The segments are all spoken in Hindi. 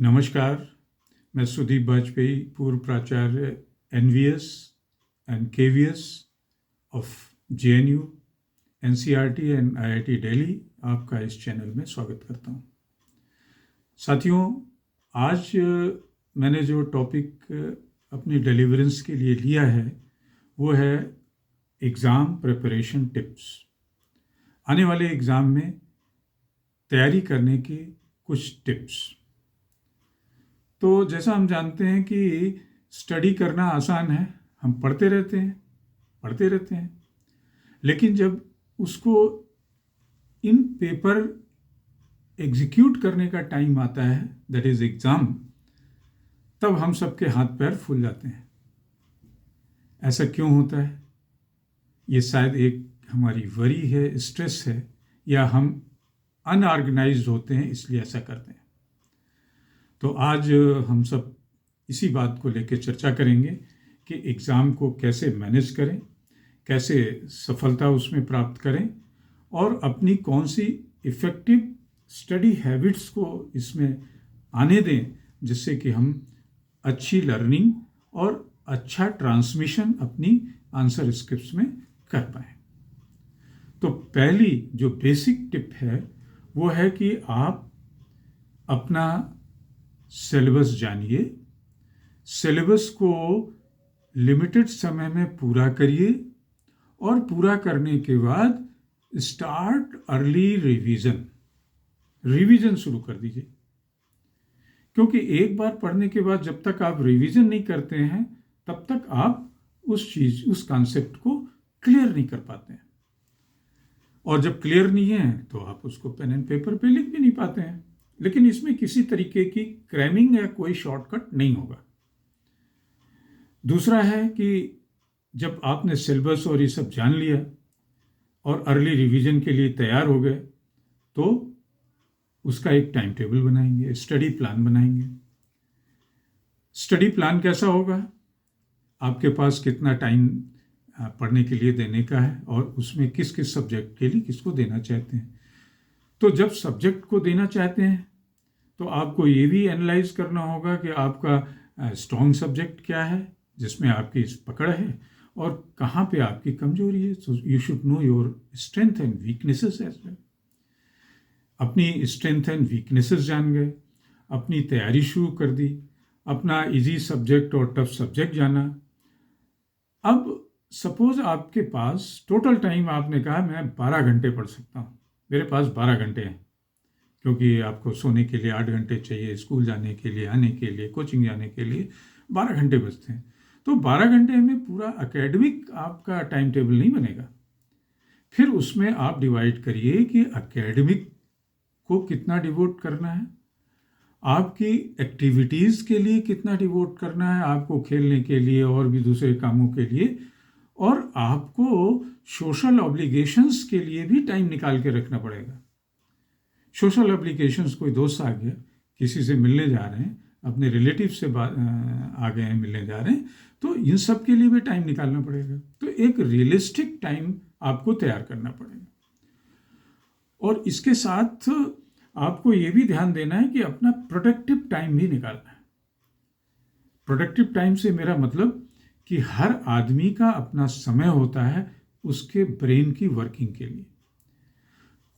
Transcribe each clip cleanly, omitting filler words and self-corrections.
नमस्कार। मैं सुदीप वाजपेयी, पूर्व प्राचार्य NVS and KVS of JNU, NCERT and IIT Delhi आपका इस चैनल में स्वागत करता हूँ। साथियों, आज मैंने जो टॉपिक अपनी डिलीवरेंस के लिए लिया है वो है एग्ज़ाम प्रिपरेशन टिप्स। आने वाले एग्ज़ाम में तैयारी करने की कुछ टिप्स। तो जैसा हम जानते हैं कि स्टडी करना आसान है, हम पढ़ते रहते हैं, लेकिन जब उसको इन पेपर एग्जीक्यूट करने का टाइम आता है, दैट इज़ एग्ज़ाम, तब हम सबके हाथ पैर फूल जाते हैं। ऐसा क्यों होता है? ये शायद एक हमारी वरी है, स्ट्रेस है, या हम अनऑर्गेनाइज्ड होते हैं इसलिए ऐसा करते हैं। तो आज हम सब इसी बात को लेकर चर्चा करेंगे कि एग्ज़ाम को कैसे मैनेज करें, कैसे सफलता उसमें प्राप्त करें और अपनी कौन सी इफ़ेक्टिव स्टडी हैबिट्स को इसमें आने दें, जिससे कि हम अच्छी लर्निंग और अच्छा ट्रांसमिशन अपनी आंसर स्क्रिप्ट्स में कर पाएँ। तो पहली जो बेसिक टिप है वो है कि आप अपना सिलेबस जानिए, सिलेबस को लिमिटेड समय में पूरा करिए और पूरा करने के बाद स्टार्ट अर्ली रिवीजन शुरू कर दीजिए। क्योंकि एक बार पढ़ने के बाद जब तक आप रिवीजन नहीं करते हैं तब तक आप उस कॉन्सेप्ट को क्लियर नहीं कर पाते हैं, और जब क्लियर नहीं है तो आप उसको पेन एंड पेपर पे लिख भी नहीं पाते हैं। लेकिन इसमें किसी तरीके की क्रैमिंग या कोई शॉर्टकट नहीं होगा। दूसरा है कि जब आपने सिलेबस और ये सब जान लिया और अर्ली रिवीजन के लिए तैयार हो गए तो उसका एक टाइम टेबल बनाएंगे, स्टडी प्लान बनाएंगे। स्टडी प्लान कैसा होगा? आपके पास कितना टाइम पढ़ने के लिए देने का है और उसमें किस किस सब्जेक्ट के लिए किसको देना चाहते हैं। तो जब सब्जेक्ट को देना चाहते हैं तो आपको ये भी एनालाइज करना होगा कि आपका स्ट्रॉन्ग सब्जेक्ट क्या है, जिसमें आपकी पकड़ है, और कहाँ पे आपकी कमजोरी है। So you should know your strength and weaknesses as well. अपनी स्ट्रेंथ एंड वीकनेसेस जान गए, अपनी तैयारी शुरू कर दी, अपना इजी सब्जेक्ट और टफ सब्जेक्ट जाना। अब सपोज आपके पास टोटल टाइम, आपने कहा मैं 12 घंटे पढ़ सकता हूँ, मेरे पास 12 घंटे हैं, क्योंकि आपको सोने के लिए 8 घंटे चाहिए, स्कूल जाने के लिए, आने के लिए, कोचिंग जाने के लिए 12 घंटे बचते हैं। तो 12 घंटे में पूरा एकेडमिक आपका टाइम टेबल नहीं बनेगा। फिर उसमें आप डिवाइड करिए कि एकेडमिक को कितना डिवोट करना है, आपकी एक्टिविटीज़ के लिए कितना डिवोट करना है, आपको खेलने के लिए और भी दूसरे कामों के लिए, और आपको सोशल ऑब्लिगेशंस के लिए भी टाइम निकाल के रखना पड़ेगा। सोशल ऑब्लिगेशंस, कोई दोस्त आ गया, किसी से मिलने जा रहे हैं, अपने रिलेटिव से आ गए हैं, मिलने जा रहे हैं, तो इन सब के लिए भी टाइम निकालना पड़ेगा। तो एक रियलिस्टिक टाइम आपको तैयार करना पड़ेगा। और इसके साथ आपको ये भी ध्यान देना है कि अपना प्रोडक्टिव टाइम भी निकालना है। प्रोडक्टिव टाइम से मेरा मतलब कि हर आदमी का अपना समय होता है उसके ब्रेन की वर्किंग के लिए।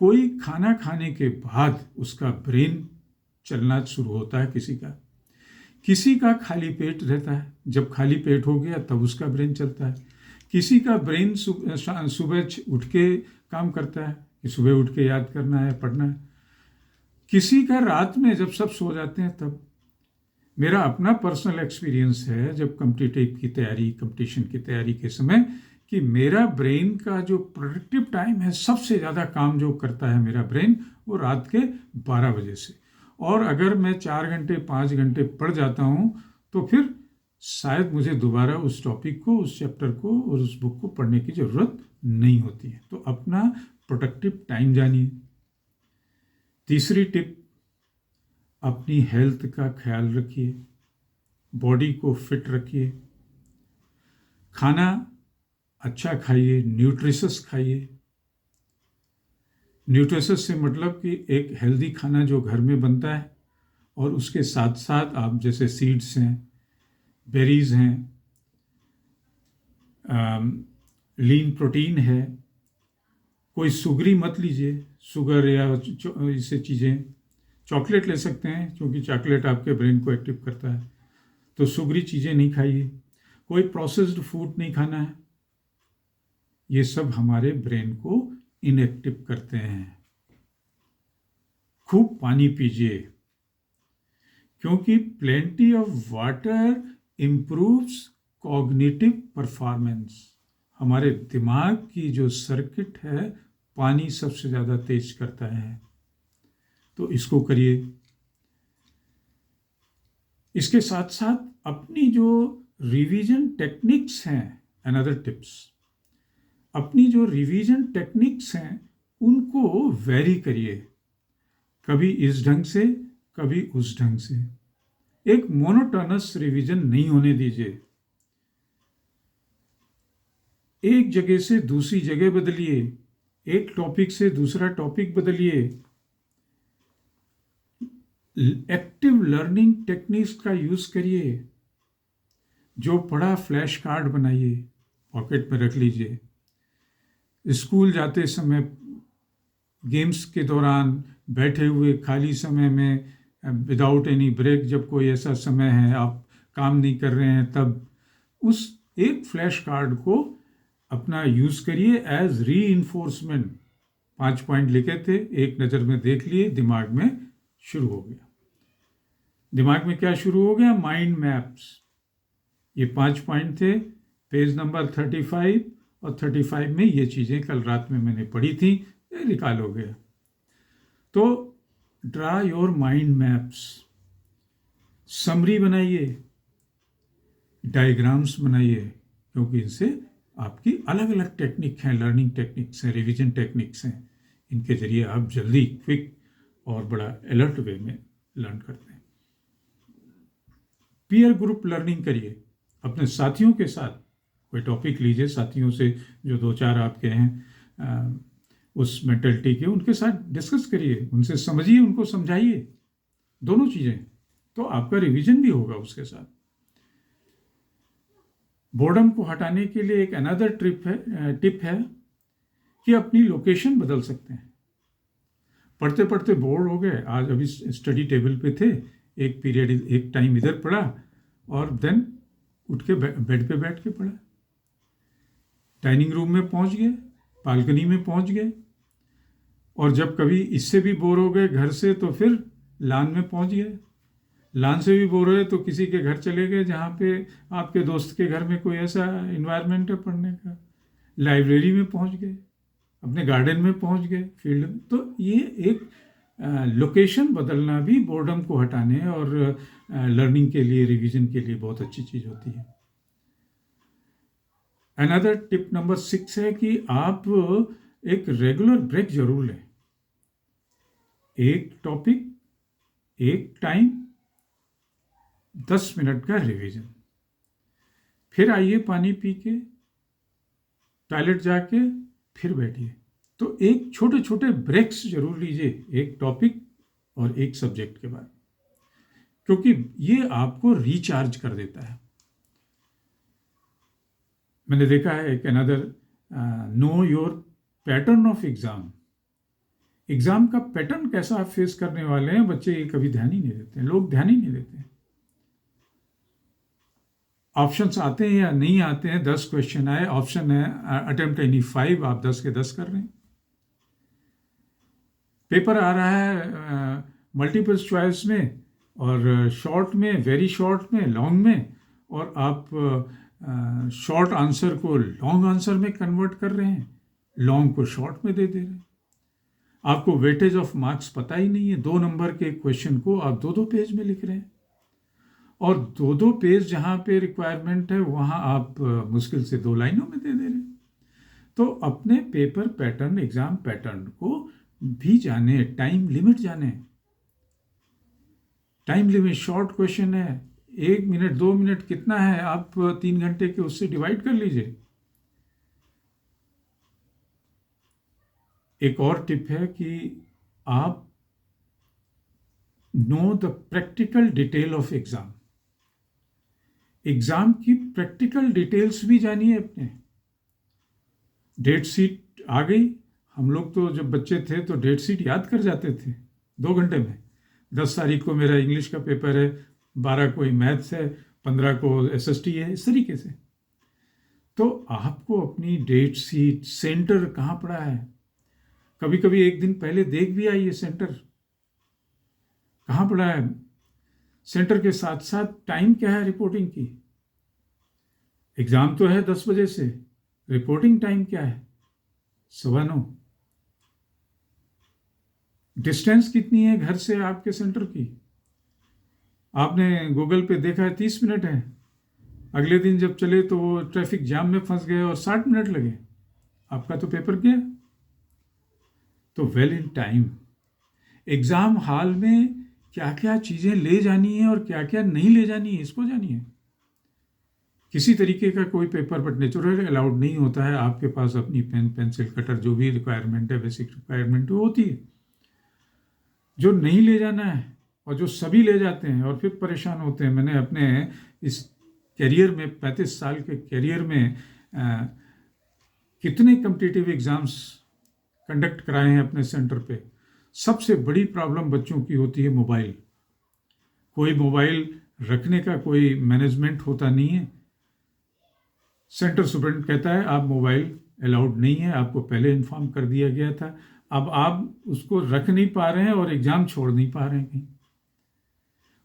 कोई खाना खाने के बाद उसका ब्रेन चलना शुरू होता है, किसी का खाली पेट रहता है, जब खाली पेट हो गया तब उसका ब्रेन चलता है। किसी का ब्रेन सुबह उठ के काम करता है कि सुबह उठ के याद करना है, पढ़ना है। किसी का रात में जब सब सो जाते हैं तब। मेरा अपना पर्सनल एक्सपीरियंस है, जब कंपटीशन की तैयारी के समय, कि मेरा ब्रेन का जो प्रोडक्टिव टाइम है, सबसे ज़्यादा काम जो करता है मेरा ब्रेन, वो रात के 12 बजे से। और अगर मैं 4 घंटे 5 घंटे पढ़ जाता हूँ तो फिर शायद मुझे दोबारा उस टॉपिक को, उस चैप्टर को और उस बुक को पढ़ने की ज़रूरत नहीं होती है। तो अपना प्रोडक्टिव टाइम जानिए। तीसरी टिप, अपनी हेल्थ का ख्याल रखिए, बॉडी को फिट रखिए, खाना अच्छा खाइए, न्यूट्रिशस खाइए। न्यूट्रिशस से मतलब कि एक हेल्दी खाना जो घर में बनता है और उसके साथ साथ आप जैसे सीड्स हैं, बेरीज हैं, लीन प्रोटीन है, कोई सुगरी मत लीजिए, शुगर या इससे चीज़ें। चॉकलेट ले सकते हैं क्योंकि चॉकलेट आपके ब्रेन को एक्टिव करता है, तो सुगरी चीज़ें नहीं खाइए। कोई प्रोसेस्ड फूड नहीं खाना है, ये सब हमारे ब्रेन को इनएक्टिव करते हैं। खूब पानी पीजिए, क्योंकि plenty of water improves cognitive performance. हमारे दिमाग की जो सर्किट है पानी सबसे ज़्यादा तेज करता है, तो इसको करिए। इसके साथ साथ अपनी जो रिवीजन टेक्निक्स हैं, अनदर टिप्स, अपनी जो रिवीजन टेक्निक्स हैं उनको वेरी करिए, कभी इस ढंग से कभी उस ढंग से। एक मोनोटोनस रिवीजन नहीं होने दीजिए। एक जगह से दूसरी जगह बदलिए, एक टॉपिक से दूसरा टॉपिक बदलिए। एक्टिव लर्निंग टेक्निक्स का यूज करिए। जो पढ़ा फ्लैश कार्ड बनाइए, पॉकेट में रख लीजिए। स्कूल जाते समय, गेम्स के दौरान, बैठे हुए खाली समय में, विदाउट एनी ब्रेक, जब कोई ऐसा समय है आप काम नहीं कर रहे हैं, तब उस एक फ्लैश कार्ड को अपना यूज़ करिए एज री इन्फोर्समेंट। 5 पॉइंट लिखे थे, एक नज़र में देख लिए, दिमाग में शुरू हो गया। दिमाग में क्या शुरू हो गया? Mind maps. ये 5 पॉइंट थे, पेज नंबर 35 और 35 में ये चीज़ें कल रात में मैंने पढ़ी थी, ये रिकॉल हो गया। तो draw your mind maps, summary बनाइए, डायग्राम्स बनाइए, क्योंकि इनसे आपकी अलग अलग टेक्निक हैं, लर्निंग टेक्निक्स हैं, रिवीजन टेक्निक्स हैं। इनके जरिए आप जल्दी, क्विक और बड़ा अलर्ट वे में लर्न करते हैं। पीयर ग्रुप लर्निंग करिए, अपने साथियों के साथ कोई टॉपिक लीजिए, साथियों से जो 2-4 आपके हैं उस मेंटलिटी के, उनके साथ डिस्कस करिए, उनसे समझिए, उनको समझाइए, दोनों चीज़ें, तो आपका रिवीजन भी होगा उसके साथ। बोर्डम को हटाने के लिए एक अनदर टिप है कि अपनी लोकेशन बदल सकते हैं। पढ़ते पढ़ते बोर हो गए, आज अभी स्टडी टेबल पे थे, एक पीरियड, एक टाइम इधर पढ़ा और देन उठ के बेड पे बैठ के पढ़ा। डाइनिंग रूम में पहुंच गए, बालकनी में पहुंच गए, और जब कभी इससे भी बोर हो गए घर से, तो फिर लान में पहुंच गए। लान से भी बोर हुए तो किसी के घर चले गए जहाँ पे आपके दोस्त के घर में कोई ऐसा इन्वायरमेंट है पढ़ने का। लाइब्रेरी में पहुँच गए, अपने गार्डन में पहुँच गए, फील्ड में। तो ये एक लोकेशन बदलना भी बोर्डम को हटाने और लर्निंग के लिए, रिवीजन के लिए बहुत अच्छी चीज़ होती है। अनदर टिप नंबर 6 है कि आप एक रेगुलर ब्रेक जरूर लें। एक टॉपिक, एक टाइम, 10 मिनट का रिवीजन, फिर आइए पानी पी के, टॉयलेट जाके फिर बैठिए। तो एक छोटे छोटे ब्रेक्स जरूर लीजिए, एक टॉपिक और एक सब्जेक्ट के बाद, क्योंकि ये आपको रिचार्ज कर देता है। मैंने देखा है एक another, know your pattern of exam. Exam का पैटर्न कैसा आप फेस करने वाले हैं, बच्चे ये कभी ध्यान ही नहीं देते हैं, लोग ध्यान ही नहीं देते हैं। ऑप्शंस आते हैं या नहीं आते हैं, 10 क्वेश्चन आए, ऑप्शन है अटेम्प्ट एनी 5, आप 10 के 10 कर रहे हैं। पेपर आ रहा है मल्टीपल चॉइस में और शॉर्ट में, वेरी शॉर्ट में, लॉन्ग में, और आप शॉर्ट आंसर को लॉन्ग आंसर में कन्वर्ट कर रहे हैं, लॉन्ग को शॉर्ट में दे रहे हैं। आपको वेटेज ऑफ मार्क्स पता ही नहीं है, 2 नंबर के क्वेश्चन को आप 2-2 पेज में लिख रहे हैं, और 2-2 पेज जहाँ पे रिक्वायरमेंट है वहाँ आप मुश्किल से 2 लाइनों में दे रहे हैं। तो अपने पेपर पैटर्न, एग्जाम पैटर्न को भी जाने, टाइम लिमिट जाने। टाइम लिमिट, शॉर्ट क्वेश्चन है, 1 मिनट 2 मिनट कितना है, आप 3 घंटे के उससे डिवाइड कर लीजिए। एक और टिप है कि आप know the practical detail of exam. Exam की प्रैक्टिकल डिटेल्स भी जानिए अपने। डेट शीट आ गई, हम लोग तो जब बच्चे थे तो डेट शीट याद कर जाते थे 2 घंटे में। 10 तारीख को मेरा इंग्लिश का पेपर है, 12 को मैथ्स है, 15 को SST है, इस तरीके से। तो आपको अपनी डेट शीट, सेंटर कहाँ पड़ा है, कभी कभी एक दिन पहले देख भी आइए सेंटर कहाँ पड़ा है। सेंटर के साथ साथ टाइम क्या है रिपोर्टिंग की। एग्जाम तो है 10 बजे से, रिपोर्टिंग टाइम क्या है, 9:15। डिस्टेंस कितनी है घर से आपके सेंटर की। आपने गूगल पे देखा है 30 मिनट है, अगले दिन जब चले तो वो ट्रैफिक जाम में फंस गए और 60 मिनट लगे, आपका तो पेपर गया। तो well in time. Exam hall में क्या क्या चीज़ें ले जानी है और क्या क्या नहीं ले जानी है, इसको जानिए। किसी तरीके का कोई पेपर बट नेचुरल अलाउड नहीं होता है। आपके पास अपनी पेन, पेंसिल, कटर, जो भी रिक्वायरमेंट है, बेसिक रिक्वायरमेंट वो होती है। जो नहीं ले जाना है और जो सभी ले जाते हैं और फिर परेशान होते हैं। मैंने अपने इस करियर में, 35 साल के करियर में कितने कम्पिटिटिव एग्ज़ाम्स कंडक्ट कराए हैं अपने सेंटर पे। सबसे बड़ी प्रॉब्लम बच्चों की होती है मोबाइल। कोई मोबाइल रखने का कोई मैनेजमेंट होता नहीं है। सेंटर सुपरिटेंडेंट कहता है आप मोबाइल अलाउड नहीं है, आपको पहले इन्फॉर्म कर दिया गया था, अब आप उसको रख नहीं पा रहे हैं और एग्ज़ाम छोड़ नहीं पा रहे हैं कहीं।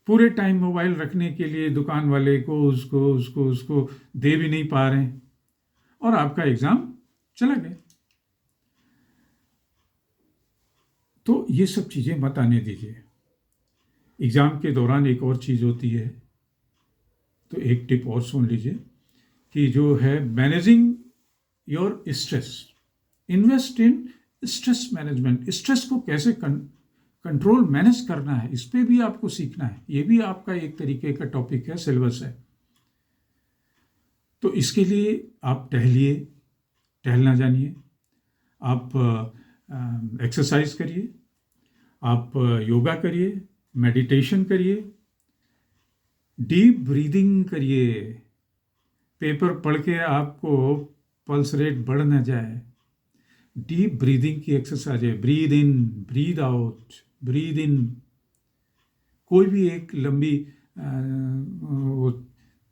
पूरे टाइम मोबाइल रखने के लिए दुकान वाले को उसको दे भी नहीं पा रहे हैं और आपका एग्ज़ाम चला गया। तो ये सब चीज़ें मत आने दीजिए। एग्ज़ाम के दौरान एक और चीज़ होती है, तो एक टिप और सुन लीजिए कि जो है managing your stress. Invest in stress management. Stress को कैसे कंट्रोल मैनेज करना है, इस पे भी आपको सीखना है। ये भी आपका एक तरीके का टॉपिक है, सिलेबस है। तो इसके लिए आप टहलना जानिए, आप एक्सरसाइज करिए, आप योगा करिए, मेडिटेशन करिए, डीप ब्रीदिंग करिए। पेपर पढ़ के आपको पल्स रेट बढ़ न जाए। डीप ब्रीदिंग की एक्सरसाइज है। Breathe in, breathe out, breathe in. कोई भी एक लंबी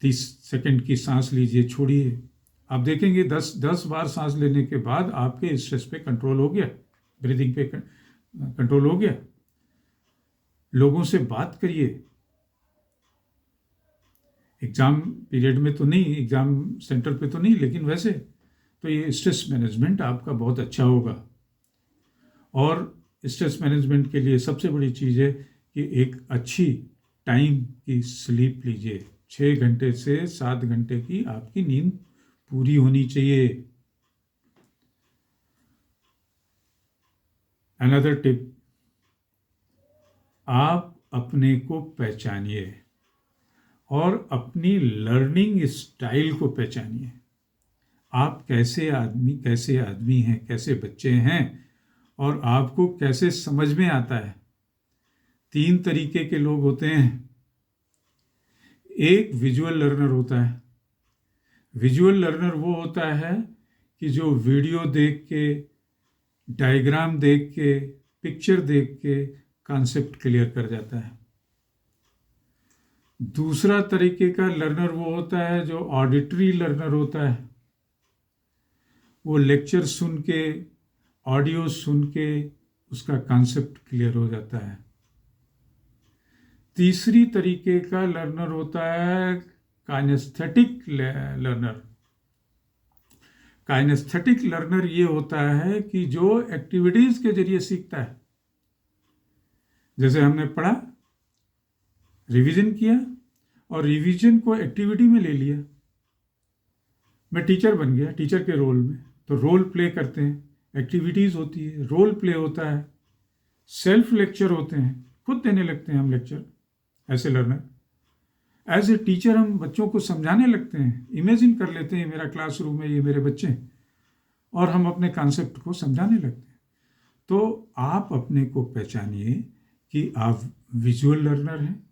30 सेकंड की सांस लीजिए, छोड़िए। आप देखेंगे 10 बार सांस लेने के बाद आपके स्ट्रेस पे कंट्रोल हो गया, ब्रीदिंग पे कंट्रोल हो गया। लोगों से बात करिए। एग्ज़ाम पीरियड में तो नहीं, एग्ज़ाम सेंटर पे तो नहीं, लेकिन वैसे तो ये स्ट्रेस मैनेजमेंट आपका बहुत अच्छा होगा। और स्ट्रेस मैनेजमेंट के लिए सबसे बड़ी चीज़ है कि एक अच्छी टाइम की स्लीप लीजिए। 6 घंटे से 7 घंटे की आपकी नींद पूरी होनी चाहिए। अनदर टिप, आप अपने को पहचानिए और अपनी लर्निंग स्टाइल को पहचानिए। आप कैसे आदमी हैं, कैसे बच्चे हैं और आपको कैसे समझ में आता है। 3 तरीके के लोग होते हैं। एक विजुअल लर्नर होता है। विजुअल लर्नर वो होता है कि जो वीडियो देख के, डायग्राम देख के, पिक्चर देख के कॉन्सेप्ट क्लियर कर जाता है। दूसरा तरीके का लर्नर वो होता है जो ऑडिटरी लर्नर होता है। वो लेक्चर सुन के, ऑडियो सुन के उसका कॉन्सेप्ट क्लियर हो जाता है। तीसरी तरीके का लर्नर होता है काइनेस्थेटिक लर्नर। काइनेस्थेटिक लर्नर ये होता है कि जो एक्टिविटीज के जरिए सीखता है। जैसे हमने पढ़ा, रिवीजन किया और रिवीजन को एक्टिविटी में ले लिया। मैं टीचर बन गया, टीचर के रोल में, तो रोल प्ले करते हैं, एक्टिविटीज़ होती है, रोल प्ले होता है, सेल्फ लेक्चर होते हैं, खुद देने लगते हैं हम लेक्चर ऐसे लर्नर। एज ए टीचर हम बच्चों को समझाने लगते हैं, इमेजिन कर लेते हैं मेरा क्लासरूम है, ये मेरे बच्चे हैं, और हम अपने कॉन्सेप्ट को समझाने लगते हैं। तो आप अपने को पहचानिए कि आप विजुअल लर्नर हैं,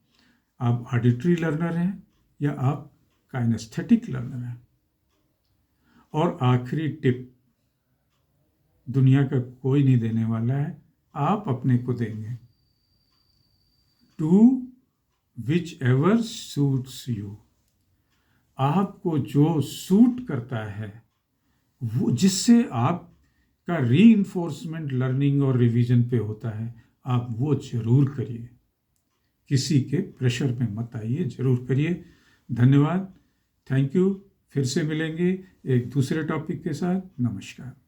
आप ऑडिटरी लर्नर हैं, या आप काइनेस्थेटिक लर्नर हैं। और आखिरी टिप दुनिया का कोई नहीं देने वाला है, आप अपने को देंगे। Do which ever suits you. आपको जो सूट करता है, वो जिससे आपका रीइंफोर्समेंट लर्निंग और रिवीजन पे होता है, आप वो जरूर करिए। किसी के प्रेशर में मत आइए, जरूर करिए। धन्यवाद, थैंक यू। फिर से मिलेंगे एक दूसरे टॉपिक के साथ। नमस्कार।